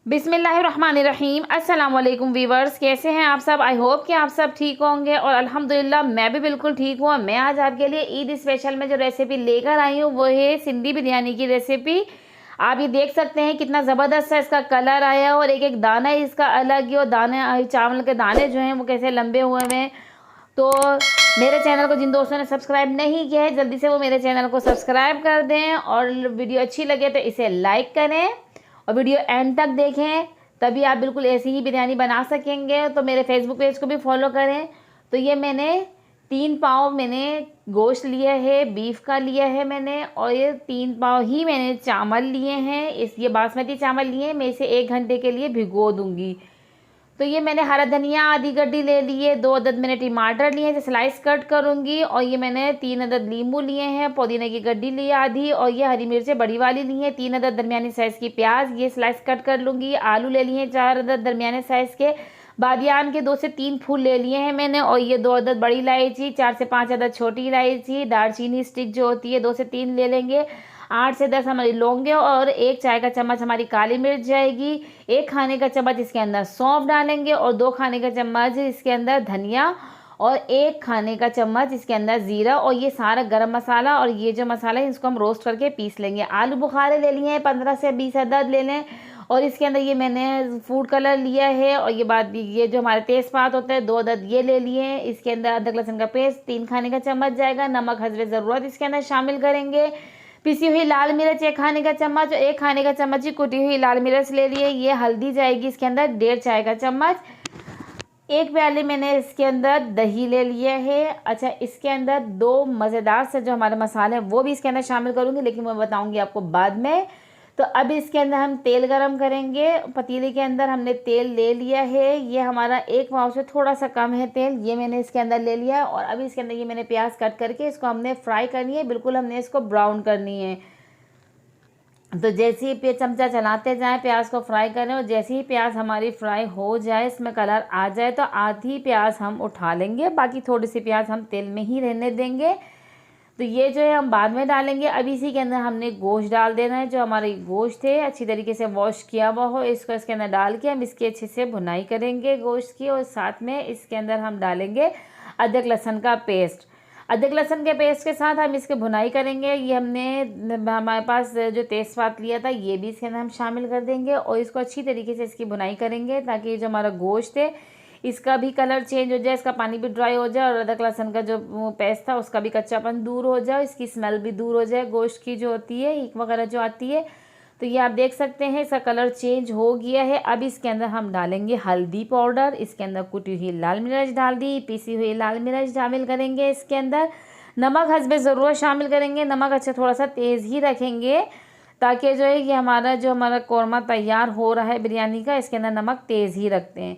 बिस्मिल्लाहिर्रहमानिर्रहीम। अस्सलाम वालेकुम वीवर्स, कैसे हैं आप सब। आई होप कि आप सब ठीक होंगे और अल्हम्दुलिल्लाह मैं भी बिल्कुल ठीक हूँ। मैं आज आपके लिए ईद स्पेशल में जो रेसिपी लेकर आई हूँ वो है सिंधी बिरयानी की रेसिपी। आप ये देख सकते हैं कितना ज़बरदस्त है इसका कलर आया और एक एक दाना इसका अलग ही, और दाने चावल के दाने जो हैं वो कैसे लंबे हुए हैं। तो मेरे चैनल को जिन दोस्तों ने सब्सक्राइब नहीं किया है जल्दी से वो मेरे चैनल को सब्सक्राइब कर दें, और वीडियो अच्छी लगे तो इसे लाइक करें और वीडियो एंड तक देखें, तभी आप बिल्कुल ऐसी ही बिरयानी बना सकेंगे। तो मेरे फेसबुक पेज को भी फॉलो करें। तो ये मैंने 3 पाव मैंने गोश्त लिया है, बीफ का लिया है मैंने, और ये 3 पाव ही मैंने चावल लिए हैं। ये बासमती चावल लिए हैं। मैं इसे 1 घंटे के लिए भिगो दूंगी। तो ये मैंने हरा धनिया आधी गड्डी ले लिए, 2 अदद मैंने टमाटर लिए हैं जो स्लाइस कट करूंगी, और ये मैंने 3 अदद नींबू लिए हैं, पुदीने की गड्डी ली आधी, और ये हरी मिर्चें बड़ी वाली ली हैं, 3 अदद दरमियानी साइज़ की प्याज ये स्लाइस कट कर लूँगी। आलू ले लिए हैं 4 अदद दरमियाने साइज़ के, बादियान के 2 से 3 फूल ले लिए हैं मैंने, और ये 2 अदद बड़ी इलायची, 4 से 5 अदद छोटी इलायची, दालचीनी स्टिक जो होती है 2 से 3 ले लेंगे, 8 से 10 हमारी लौंगे, और 1 चाय का चम्मच हमारी काली मिर्च जाएगी। 1 खाने का चम्मच इसके अंदर सौंफ डालेंगे, और 2 खाने का चम्मच इसके अंदर धनिया, और 1 खाने का चम्मच इसके अंदर ज़ीरा, और ये सारा गरम मसाला और ये जो मसाला है इसको हम रोस्ट करके पीस लेंगे। आलू बुखारे ले लिए हैं 15 से 20 अदद ले लें, और इसके अंदर ये मैंने फूड कलर लिया है, और ये जो हमारे तेज़पात होते हैं 2 अदद ये ले लिए हैं। इसके अंदर अदरक लहसुन का पेस्ट 3 खाने का चम्मच जाएगा। नमक हस्बे ज़रूरत इसके अंदर शामिल करेंगे। पिसी हुई लाल मिर्च 1 खाने का चम्मच, 1 खाने का चम्मच ही कुटी हुई लाल मिर्च ले लिए। ये हल्दी जाएगी इसके अंदर 1.5 चाय का चम्मच। 1 प्याली मैंने इसके अंदर दही ले लिया है। अच्छा, इसके अंदर 2 मज़ेदार से जो हमारे मसाले हैं वो भी इसके अंदर शामिल करूँगी, लेकिन मैं बताऊँगी आपको बाद में। तो अब इसके अंदर हम तेल गरम करेंगे। पतीले के अंदर हमने तेल ले लिया है, ये हमारा 1 पाव से थोड़ा सा कम है तेल, ये मैंने इसके अंदर ले लिया है। और अभी इसके अंदर ये मैंने प्याज कट करके इसको हमने फ्राई करनी है, बिल्कुल हमने इसको ब्राउन करनी है। तो जैसे ही चमचा चलाते जाएं प्याज को फ्राई करें, और जैसे ही प्याज हमारी फ्राई हो जाए, इसमें कलर आ जाए, तो आधी प्याज हम उठा लेंगे, बाकी थोड़ी सी प्याज हम तेल में ही रहने देंगे। तो ये जो है हम बाद में डालेंगे। अब इसी के अंदर हमने गोश्त डाल देना है। जो हमारी गोश्त है अच्छी तरीके से वॉश किया हुआ हो, इसको इसके अंदर डाल के हम इसकी अच्छे से भुनाई करेंगे गोश्त की, और साथ में इसके अंदर हम डालेंगे अदरक लहसुन का पेस्ट। अदरक लहसुन के पेस्ट के साथ हम इसकी भुनाई करेंगे। ये हमारे पास जो तेज़पात लिया था ये भी इसके अंदर हम शामिल कर देंगे, और इसको अच्छी तरीके से इसकी भुनाई करेंगे ताकि जो हमारा गोश्त है इसका भी कलर चेंज हो जाए, इसका पानी भी ड्राई हो जाए, और अदरक लहसुन का जो पेस्ट था उसका भी कच्चापन दूर हो जाए, इसकी स्मेल भी दूर हो जाए गोश्त की जो होती है, हींग वगैरह जो आती है। तो ये आप देख सकते हैं इसका कलर चेंज हो गया है। अब इसके अंदर हम डालेंगे हल्दी पाउडर, इसके अंदर कुटी हुई लाल मिर्च डाल दी, पीसी हुई लाल मिर्च शामिल करेंगे इसके अंदर। नमक हस्बे ज़रूरत शामिल करेंगे। नमक अच्छा थोड़ा सा तेज़ ही रखेंगे ताकि जो है ये हमारा कौरमा तैयार हो रहा है बिरयानी का, इसके अंदर नमक तेज़ ही रखते हैं।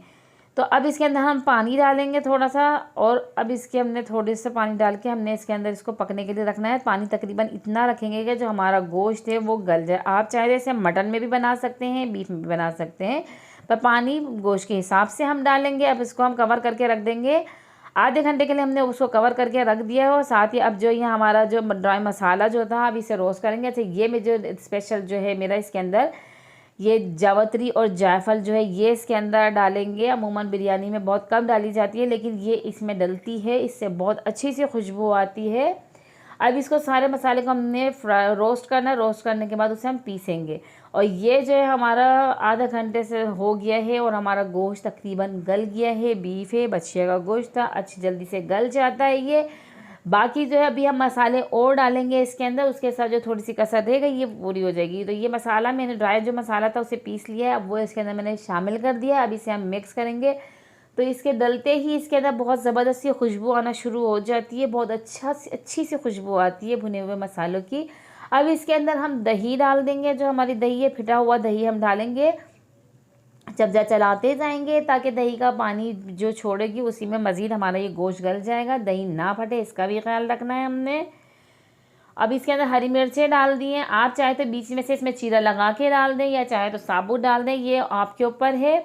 तो अब इसके अंदर हम पानी डालेंगे थोड़ा सा, और अब इसके हमने थोड़े से पानी डाल के हमने इसके अंदर इसको पकने के लिए रखना है। पानी तकरीबन इतना रखेंगे कि जो हमारा गोश्त है वो गल जाए। आप चाहे जैसे मटन में भी बना सकते हैं, बीफ में भी बना सकते हैं, पर पानी गोश्त के हिसाब से हम डालेंगे। अब इसको हम कवर करके रख देंगे। आधे घंटे के लिए हमने उसको कवर करके रख दिया है, और साथ ही अब जो ये हमारा जो ड्राई मसाला जो था अब इसे रोस्ट करेंगे। अच्छा, ये में जो स्पेशल जो है मेरा इसके अंदर ये जावित्री और जायफल जो है ये इसके अंदर डालेंगे। अमूमन बिरयानी में बहुत कम डाली जाती है, लेकिन ये इसमें डलती है, इससे बहुत अच्छी सी खुशबू आती है। अब इसको सारे मसाले को हमने रोस्ट करना है। रोस्ट करने के बाद उसे हम पीसेंगे, और ये जो है हमारा आधा घंटे से हो गया है, और हमारा गोश्त तकरीबन गल गया है। बीफ है, बछिया का गोश्त था, अच्छी जल्दी से गल जाता है ये। बाकी जो है अभी हम मसाले और डालेंगे इसके अंदर, उसके साथ जो थोड़ी सी कसर रहेगा ये पूरी हो जाएगी। तो ये मसाला मैंने ड्राई जो मसाला था उसे पीस लिया है, अब वो इसके अंदर मैंने शामिल कर दिया है। अब इसे हम मिक्स करेंगे। तो इसके डलते ही इसके अंदर बहुत ज़बरदस्त सी खुशबू आना शुरू हो जाती है, बहुत अच्छी सी खुशबू आती है भुने हुए मसालों की। अब इसके अंदर हम दही डाल देंगे, जो हमारी दही है फिटा हुआ दही हम डालेंगे। चमचा चलाते जाएंगे ताकि दही का पानी जो छोड़ेगी उसी में मज़ीद हमारा ये गोश्त गल जाएगा, दही ना फटे इसका भी ख्याल रखना है हमने। अब इसके अंदर हरी मिर्चें डाल दी हैं। आप चाहे तो बीच में से इसमें चीरा लगा के डाल दें, या चाहे तो साबुत डाल दें, ये आपके ऊपर है।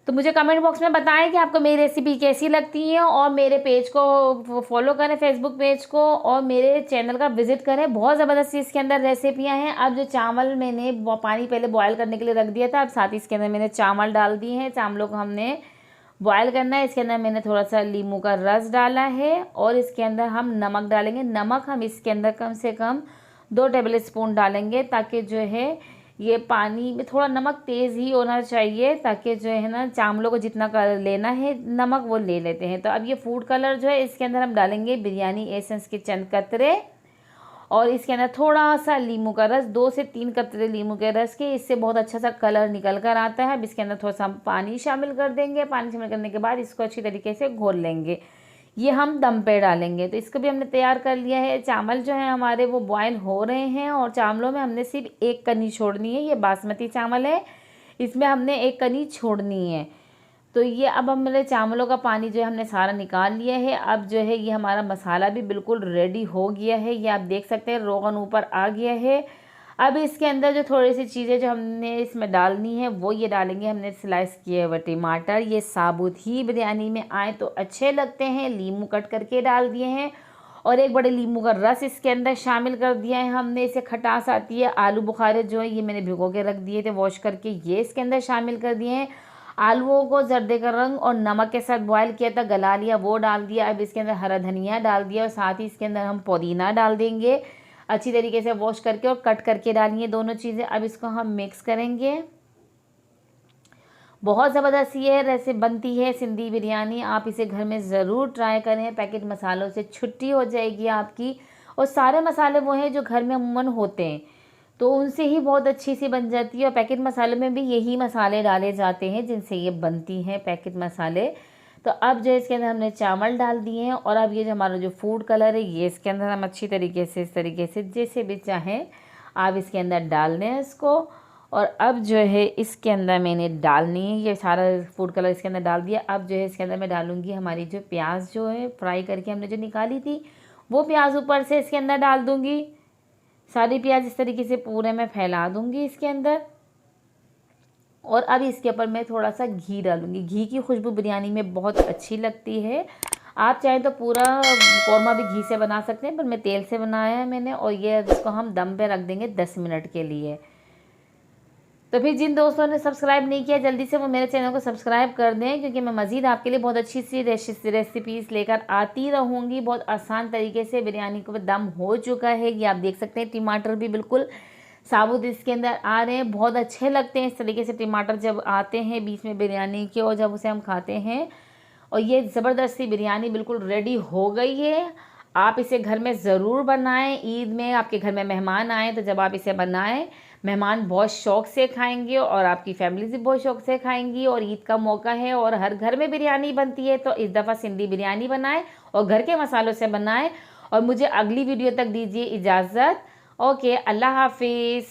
तो मुझे कमेंट बॉक्स में बताएं कि आपको मेरी रेसिपी कैसी लगती है, और मेरे पेज को फॉलो करें, फेसबुक पेज को, और मेरे चैनल का विजिट करें। बहुत ज़बरदस्त इसके अंदर रेसिपियां हैं। अब जो चावल मैंने पानी पहले बॉयल करने के लिए रख दिया था, अब साथ ही इसके अंदर मैंने चावल डाल दिए हैं। चावलों को हमने बॉयल करना है। इसके अंदर मैंने थोड़ा सा नींबू का रस डाला है, और इसके अंदर हम नमक डालेंगे। नमक हम इसके अंदर कम से कम 2 टेबल स्पून डालेंगे, ताकि जो है ये पानी में थोड़ा नमक तेज़ ही होना चाहिए, ताकि जो है ना चावलों को जितना कलर लेना है नमक वो ले लेते हैं। तो अब ये फूड कलर जो है इसके अंदर हम डालेंगे बिरयानी एसेंस के चंद कतरे, और इसके अंदर थोड़ा सा नींबू का रस, 2 से 3 कतरे नींबू के रस के, इससे बहुत अच्छा सा कलर निकल कर आता है। अब इसके अंदर थोड़ा सा हम पानी शामिल कर देंगे। पानी शामिल करने के बाद इसको अच्छी तरीके से घोल लेंगे। ये हम दम पे डालेंगे। तो इसको भी हमने तैयार कर लिया है। चावल जो है हमारे वो बॉयल हो रहे हैं, और चावलों में हमने सिर्फ 1 कनी छोड़नी है। ये बासमती चावल है, इसमें हमने 1 कनी छोड़नी है। तो ये अब हमारे चावलों का पानी जो है हमने सारा निकाल लिया है। अब जो है ये हमारा मसाला भी बिल्कुल रेडी हो गया है। ये आप देख सकते हैं रोगन ऊपर आ गया है। अब इसके अंदर जो थोड़ी सी चीज़ें जो हमने इसमें डालनी है वो ये डालेंगे। हमने स्लाइस किए हुए टमाटर, ये साबुत ही बिरयानी में आए तो अच्छे लगते हैं। नींबू कट करके डाल दिए हैं, और 1 बड़े नींबू का रस इसके अंदर शामिल कर दिया है हमने। इसे खटास आती है। आलू बुखारे जो है ये मैंने भिगो के रख दिए थे वॉश करके, ये इसके अंदर शामिल कर दिए हैं। आलूओं को जर्दे का रंग और नमक के साथ बॉयल किया था, गला लिया, वो डाल दिया। अब इसके अंदर हरा धनिया डाल दिया, और साथ ही इसके अंदर हम पुदीना डाल देंगे। अच्छी तरीके से वॉश करके और कट करके डालिए दोनों चीज़ें। अब इसको हम मिक्स करेंगे। बहुत ज़बरदस्त ये रेसिपी बनती है सिंधी बिरयानी। आप इसे घर में ज़रूर ट्राई करें। पैकेट मसालों से छुट्टी हो जाएगी आपकी, और सारे मसाले वो हैं जो घर में अमूमन होते हैं, तो उनसे ही बहुत अच्छी सी बन जाती है। और पैकेट मसालों में भी यही मसाले डाले जाते हैं जिनसे ये बनती हैं पैकेट मसाले। तो अब जो इसके अंदर हमने चावल डाल दिए हैं, और अब ये जो हमारा जो फूड कलर है ये इसके अंदर हम अच्छी तरीके से इस तरीके से जैसे भी चाहें आप इसके अंदर डाल दें इसको। और अब जो है इसके अंदर मैंने डालनी है ये सारा फूड कलर इसके अंदर डाल दिया। अब जो है इसके अंदर मैं डालूँगी हमारी जो प्याज जो है फ्राई करके हमने जो निकाली थी, वो प्याज ऊपर से इसके अंदर डाल दूँगी। सारी प्याज इस तरीके से पूरे में फैला दूँगी इसके अंदर। और अब इसके ऊपर मैं थोड़ा सा घी डालूँगी। घी की खुशबू बिरयानी में बहुत अच्छी लगती है। आप चाहें तो पूरा कौरमा भी घी से बना सकते हैं, पर मैं तेल से बनाया है मैंने। और ये इसको हम दम पे रख देंगे 10 मिनट के लिए। तो फिर जिन दोस्तों ने सब्सक्राइब नहीं किया जल्दी से वो मेरे चैनल को सब्सक्राइब कर दें, क्योंकि मैं मज़ीद आपके लिए बहुत अच्छी सी रेसिपीज़ लेकर आती रहूँगी। बहुत आसान तरीके से बिरयानी को दम हो चुका है। ये आप देख सकते हैं टमाटर भी बिल्कुल साबुत इसके अंदर आ रहे हैं। बहुत अच्छे लगते हैं इस तरीके से टमाटर जब आते हैं बीच में बिरयानी के, और जब उसे हम खाते हैं। और ये ज़बरदस्ती बिरयानी बिल्कुल रेडी हो गई है। आप इसे घर में ज़रूर बनाएं। ईद में आपके घर में मेहमान आए तो जब आप इसे बनाएं, मेहमान बहुत शौक़ से खाएंगे, और आपकी फैमिली भी बहुत शौक़ से खाएंगी। और ईद का मौका है और हर घर में बिरयानी बनती है, तो इस दफ़ा सिंधी बिरयानी बनाएं और घर के मसालों से बनाएं। और मुझे अगली वीडियो तक दीजिए इजाज़त। ओके, अल्लाह हाफिज़।